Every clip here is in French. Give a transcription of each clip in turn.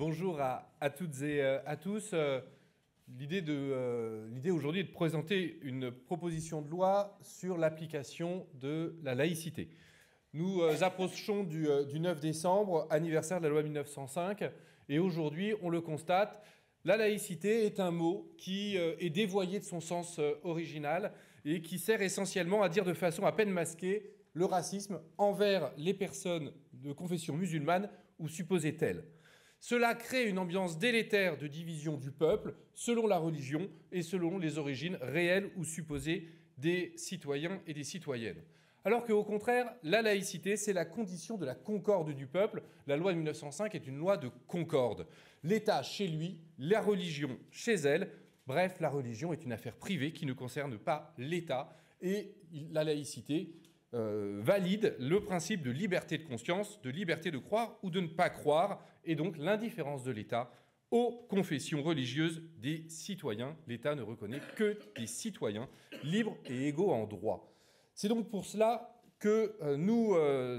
Bonjour à toutes et à tous. L'idée aujourd'hui est de présenter une proposition de loi sur l'application de la laïcité. Nous approchons du 9 décembre, anniversaire de la loi 1905, et aujourd'hui, on le constate, la laïcité est un mot qui est dévoyé de son sens original et qui sert essentiellement à dire de façon à peine masquée le racisme envers les personnes de confession musulmane ou supposées telles. Cela crée une ambiance délétère de division du peuple selon la religion et selon les origines réelles ou supposées des citoyens et des citoyennes. Alors qu'au contraire, la laïcité, c'est la condition de la concorde du peuple. La loi de 1905 est une loi de concorde. L'État chez lui, la religion chez elle. Bref, la religion est une affaire privée qui ne concerne pas l'État. Et la laïcité valide le principe de liberté de conscience, de liberté de croire ou de ne pas croire, et donc l'indifférence de l'État aux confessions religieuses des citoyens. L'État ne reconnaît que des citoyens libres et égaux en droit. C'est donc pour cela que nous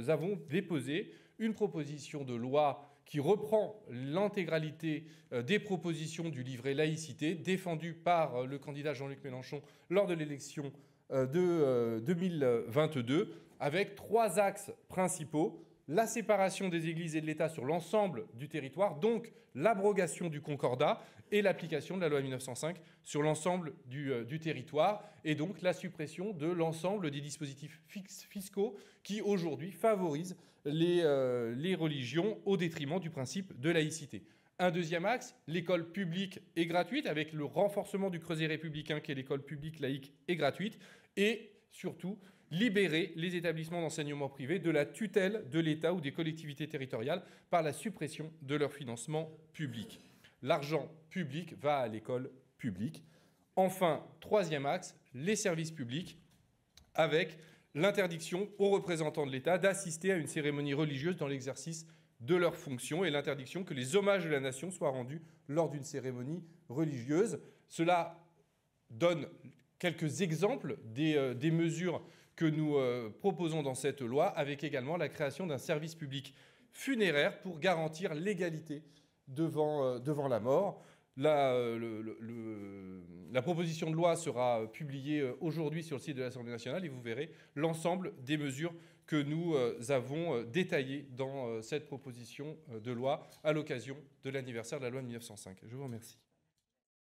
avons déposé une proposition de loi qui reprend l'intégralité des propositions du livret laïcité défendu par le candidat Jean-Luc Mélenchon lors de l'élection de 2022, avec trois axes principaux: la séparation des églises et de l'État sur l'ensemble du territoire, donc l'abrogation du concordat et l'application de la loi 1905 sur l'ensemble du territoire, et donc la suppression de l'ensemble des dispositifs fiscaux qui aujourd'hui favorisent les religions au détriment du principe de laïcité. Un deuxième axe, l'école publique et gratuite, avec le renforcement du creuset républicain qui est l'école publique, laïque et gratuite, et surtout libérer les établissements d'enseignement privé de la tutelle de l'État ou des collectivités territoriales par la suppression de leur financement public. L'argent public va à l'école publique. Enfin, troisième axe, les services publics, avec l'interdiction aux représentants de l'État d'assister à une cérémonie religieuse dans l'exercice de leurs fonctions et l'interdiction que les hommages de la nation soient rendus lors d'une cérémonie religieuse. Cela donne quelques exemples des mesures que nous proposons dans cette loi, avec également la création d'un service public funéraire pour garantir l'égalité devant la mort. La proposition de loi sera publiée aujourd'hui sur le site de l'Assemblée nationale et vous verrez l'ensemble des mesures que nous avons détaillées dans cette proposition de loi à l'occasion de l'anniversaire de la loi de 1905. Je vous remercie.